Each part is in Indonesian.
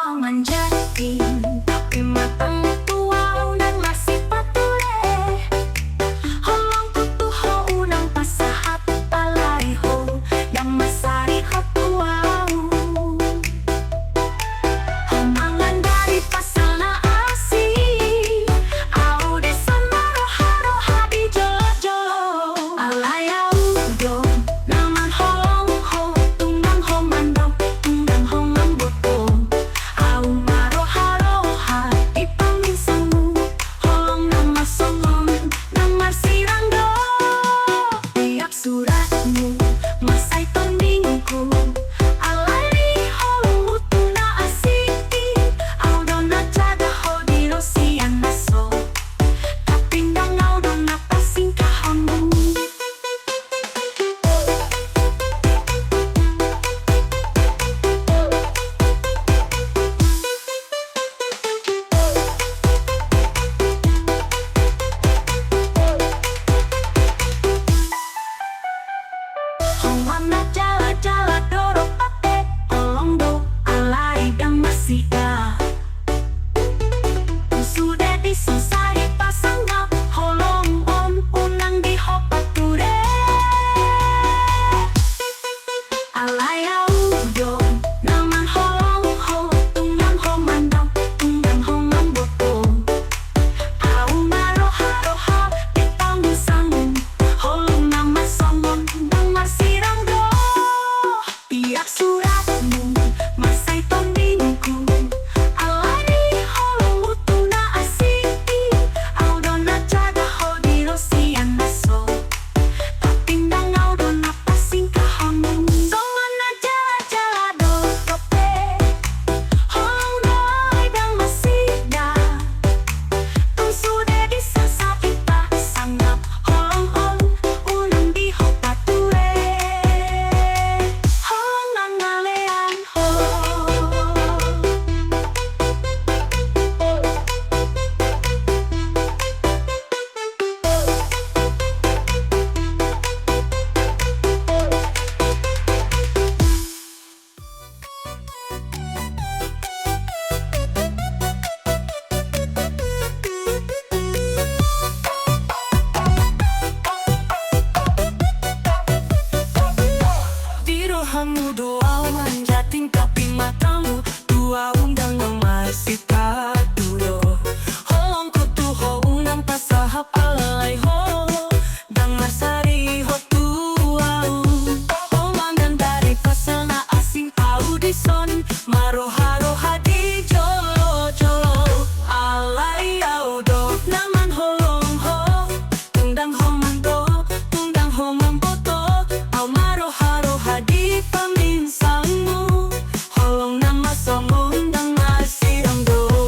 manjatin, tapi matang tuaw dan masih patule. Holong kutu ho unang pasahat palay ho, yang masari ho tuaw. Homangan dari pasal na asi, au desan maroharo hadi jolo-jolo. Alayaw do, naman holong ho, tunggang ho mandok, tunggang ho mambotong. Au maroharo hadi paminsanmu, holong nama songon, nama siranggo. Tiap suratmu, masay tondingku, alay holong utu na asiti. Au do na jaga ho di rosian naso, kapindang au do na pasingkahonmu. Hongan na jala-jala dorok pate, olong do alay dang masika. Sudah disosai pasangnya, holong on unang di hopature. Alayaw do, naman holong ho, tunggang ho mandok, tunggang ho mambotong. Au maroha-roha, itang sangun, holong nama songon, nama siranggo. Tiap suratmu, masay tondingku, alay holong utu na asiti. Au do na jaga ho di rosian naso, kapindang au do na pasingkahonmu. Songon na jala-jala do tope, holong doy dang masida. Kung sudah disasabi pa sangap, holong on unang di hopature. Holong ang ngalean ho. Dirohamu doa manjatin tapi matamu dua undang masih tak dulu. Holong kutu ho unang pasahap alay ho, dang masari ho tuau. Homangan dari pasal na asing audison, maroha-roha di jolo-jolo. Alay audo, naman holong ho, tunggang ho mando, tunggang ho mamboto. Au maroha-roha di paminsanmu, holong nama songon, nama siranggo.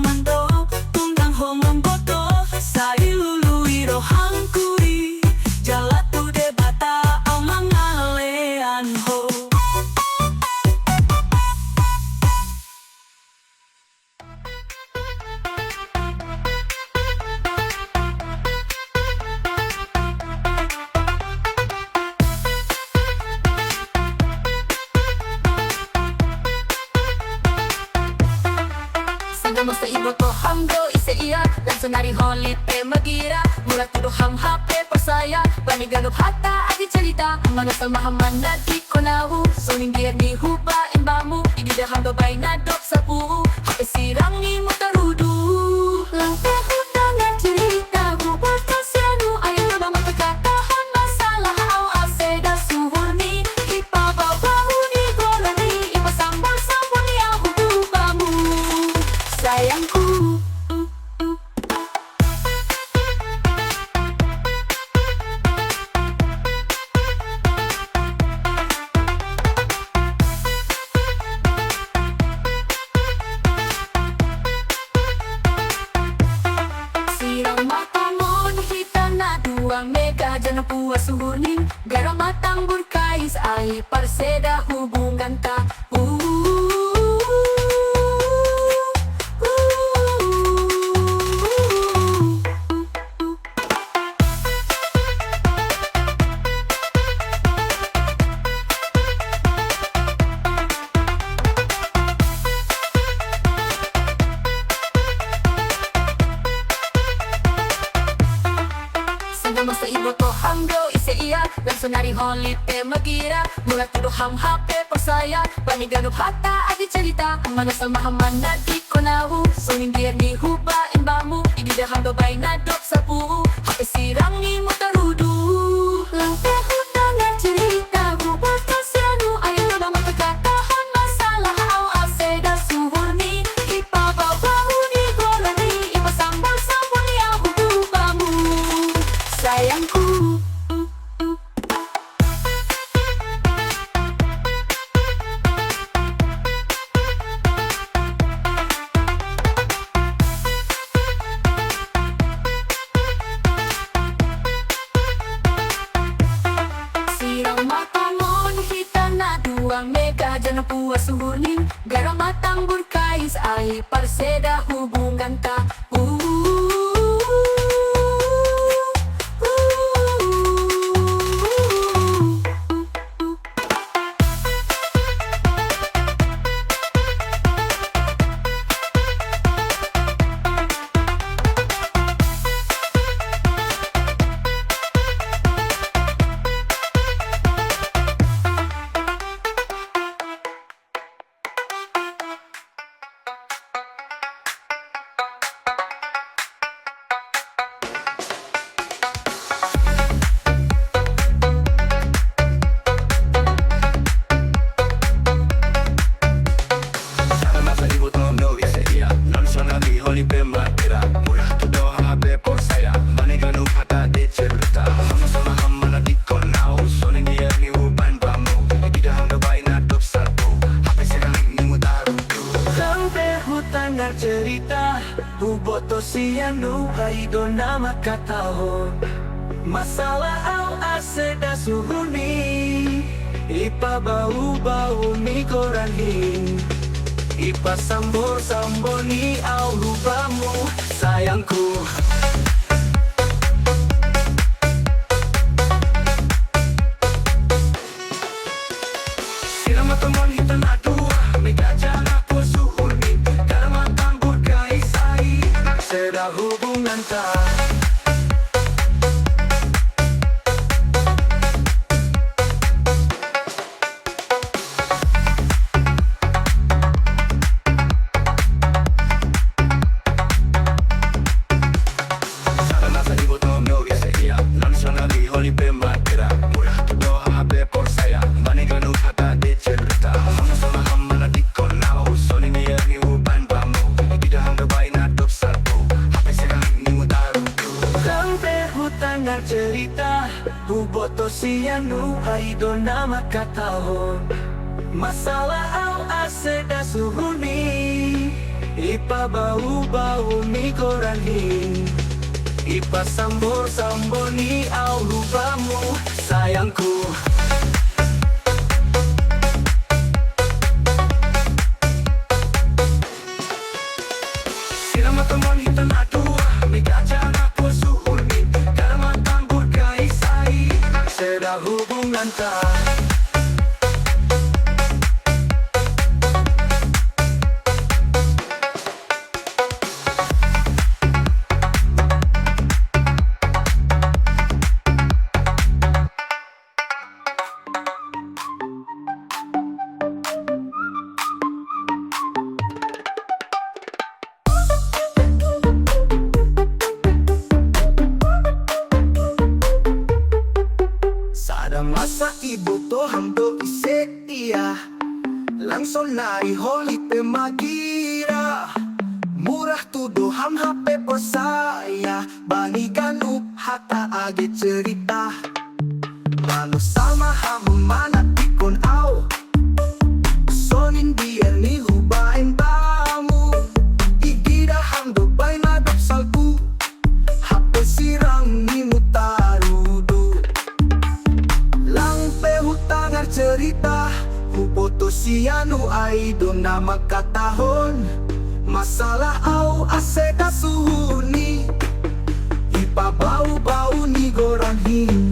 mando tunggang homong boto sa ilului rohang kuri jalatu de bata au mangalean ho. Sangamo sa ibo to hamgo ise iya langsung nari holit pe magira mula tudo ham hape pasaya paniganop hata adi cerita mga salmahaman na di ko nahu suning gier ni huba imbamu ididaham babay na dok sa puu hape sirang ni mo tarudu lang pehutangan cerita hubot kasyanu ayaw na ba magkakatahan masalah au aseda suhuni ipababahu ni golani ipasambol-sambol ni ang hubamu sayangku. Sirang mata mo nakita na duwang mega dyan ang puwas suhunin pero matang burkais ay parseda hubungan ta. Sangamo sa ibo to hamgo ise iya langsung nari holit pe magira mula tudo ham hape pasaya paniganop hata adi cerita mga salmahaman na di ko nahu suning gier ni huba imbamu ididaham babay na dok sa puu hape sirang ni mo tarudu lang pehutangan cerita hubot kasyanu ayaw na ba magkakatahan masalah au aseda suhuni ipababahu ni golani ipasambol-sambol ni ang hubamu sayangku. Sirang mata mo nakita na duwang mega dyan ang puwas suhunin pero matang burkais ay parseda hubungan ta. Cerita huboto siyanu haido na makatahon masalah au aseda suhuni ipabau-bau mi koranin ipasambor-sambor ni au lupamu sayangku. Sirang mata mo nakita na duwa mega dyan ang puwas suhunin seda hubungan ta. Sana sa ibo to meu ise iya langsung nari holi pe matira murah tudo habe por saya banigan hata de cerita mga salmahaman na di ko nahu suning gier ni huban bamu ididaham babay na dok sa tangan cerita huboto siyanu haido na makatahon masalah au aseda suhuni Ipabau-bau ni koranhin, ipasambor-sambor ni au lupamu sayangku. Sila matamon hitan atua, may kacana po suhuni, karamatan burkaisai, seda hubungan ta. Masa ibu to hando isetia, langsung nai holi pe magira. Murah tuduh ham hape persaya, banikan up hata age cerita. Lalu sama ham mana tikon au, sonin dia ni hubain tamu. Igida ham do baina dop salku, hape sirang ni mutarudu. Tangar cerita, hupoto sianu ay doon na magkatahon. Masalah au aseda suhuni, ipabau-bau ni goranhin,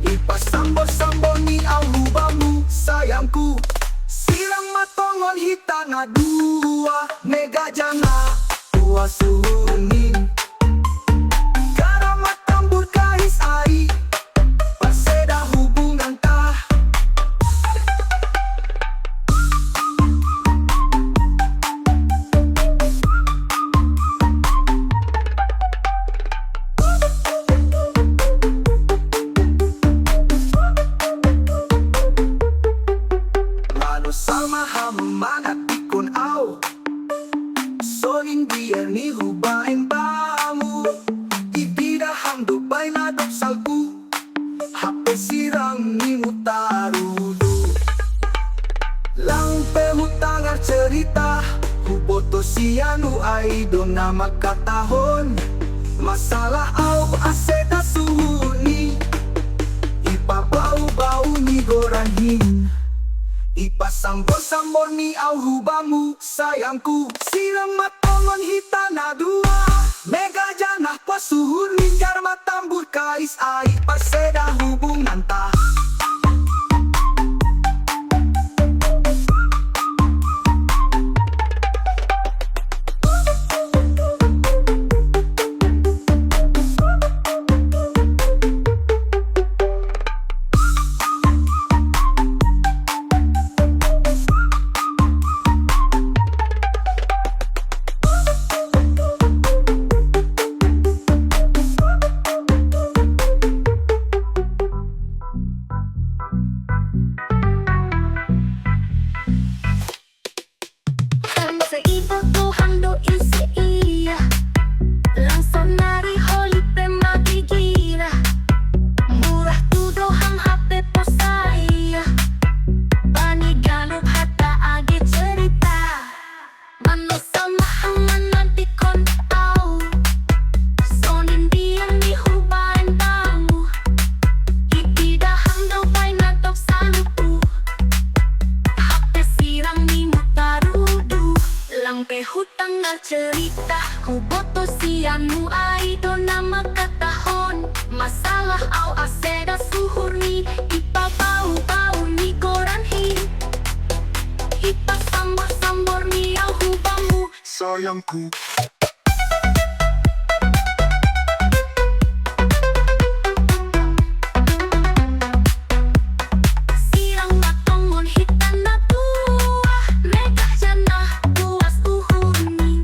ipasambor-sambor ni au lubamu sayangku. Silang matongon hitanga dua, mega jana tua suhuni. Karamat tambur kahis ai, paseda hubungan ta. Sama hamana tikon au, soin dia ni hubain bamu. Ibida hamdo baina dok salku, hape sirang ni mutarudu. Lang pe hutangar cerita, huboto sianu ay doon na magkatahon. Masalah au aseda suhuni, ipabau-bau ni goranhin, ipasambor-sambor ni au hubamu sayangku. Silang matongon hitana dua, mega janah pasuhuni, karma tambur kais ai, paseda hubungan ta. Sa ibo to hando isi iya, langsung nari holi pe magigira. Murah tudo ham hape posaya, banigalup hata age cerita. Mano sama haman nanti kon au, sonin dia ni hubain tamu. Ibida hando baina dok salupu, hape sirang ni mutarudu. Lang pe hutang na cerita, huboto sianu ay doon na magkatahon. Masalah au aseda suhurni, ipabau-bau ni goranhin, ipasambor-sambor ni au hubamu Sayangku. Silang matongon hitana dua, mega janah tua suhurni,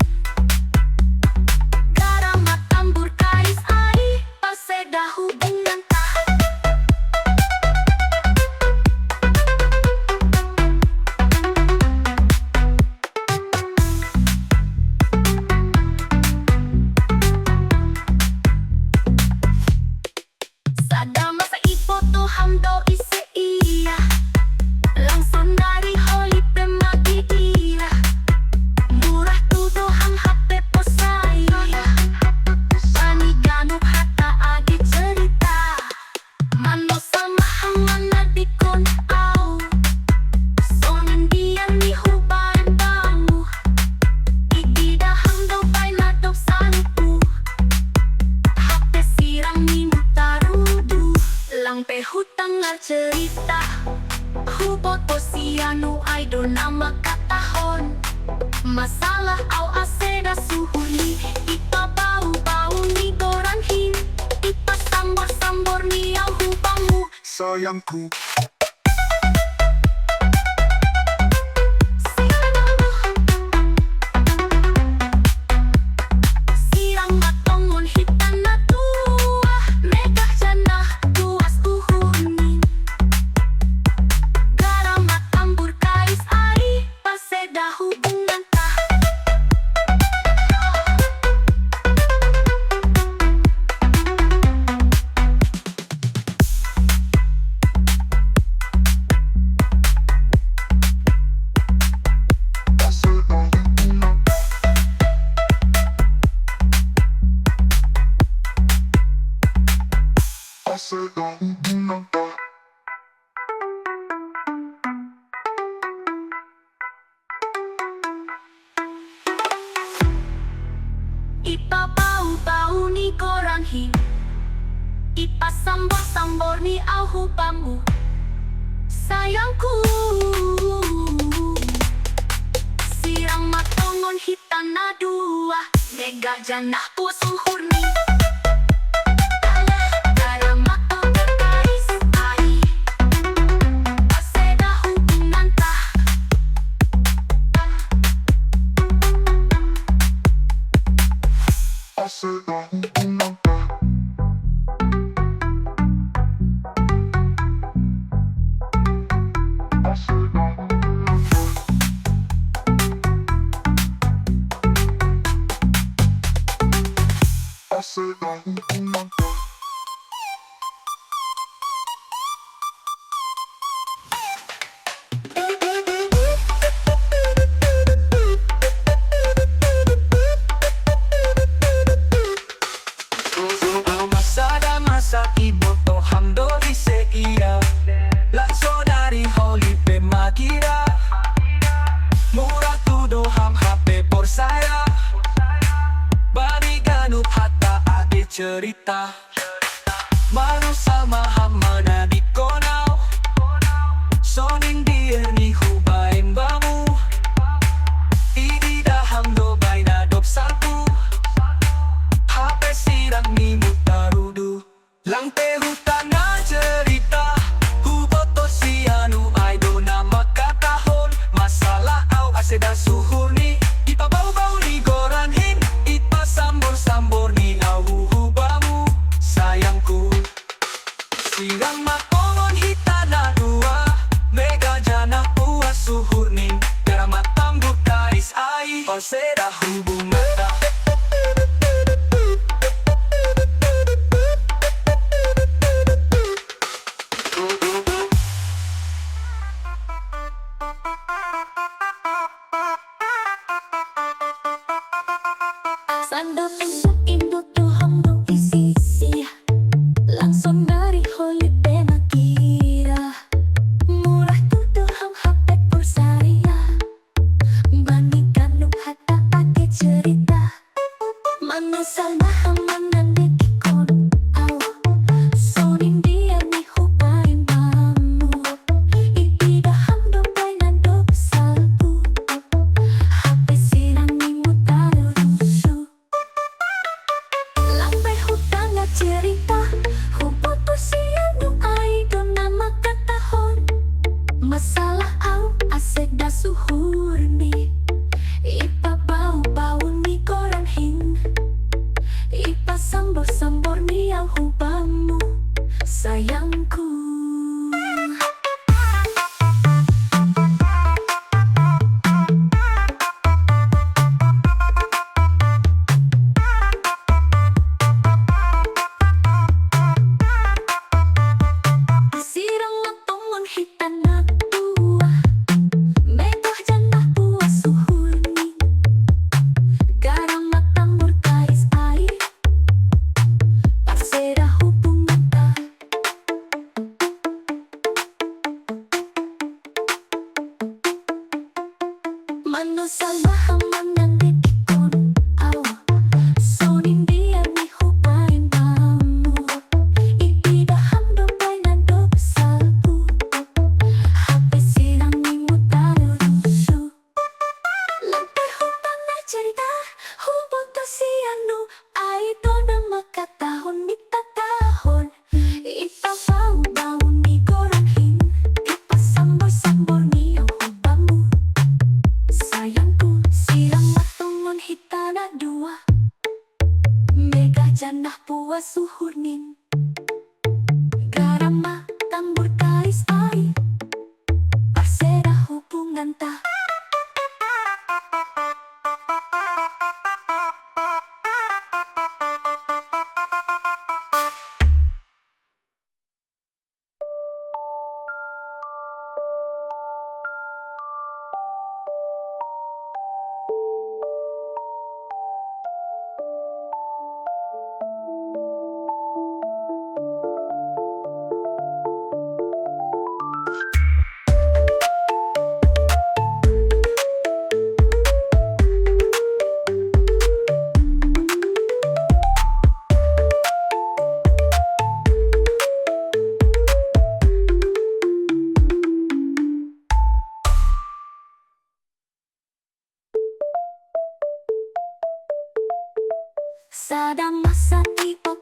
karamat tambur kais ai, paseda hubungan ta. Huboto sianu idol nama katahon masalah au aseda suhuni ipa bau-bau ni goranhin ipa sambor-sambor ni au hubamu sayangku. Sirang matongon hitan na tua megah janah tuas uhunin garam matambur kais ai paseda hubungan tah ipa bau-bau ni goranhin ipa sambor-sambor ni au hubamu sayangku. Sirang matongon hitan na dua megah janah pusuhur ni garam matambur kais ai paseda hubungan tah Masada masa iboto hamdoli seira langsung dari holipe magira murah tudo ham HP por saya bani ganup hatta ade cerita manu sama ham mana di konau soning dia ni hubain bamu ini dah hamdo baina dop satu HP sirang ni mutarudu lang hutan na cerita huboto sianu idol nama katahon masalah au aseda suhur ni ipa bau-bau ni goranhin ipa sambor-sambor ni au hubamu sayangku. Sirang matongon hitana dua megah janah puas suhur ni garam matambur kais ai paseda hubungan tah Sando indo tu hamdo isi langsung dari holipe magira murah tudo ham HP por saya bandingkan lu hatta ade cerita manasal maham manande kikon au soning dia ni hubain bamu ibida hamdo bainan dop salbu HP sirang ni mutarusu lambai hutan na cerita huboto sianu idol nama katahon masalah au aseda suhur ni ipa bau-bau ni goranhin dua Mega Janah Puas Suhurnin Garama Tambur Kais Ai Parsera Hubungan Ta Sadang masa tipe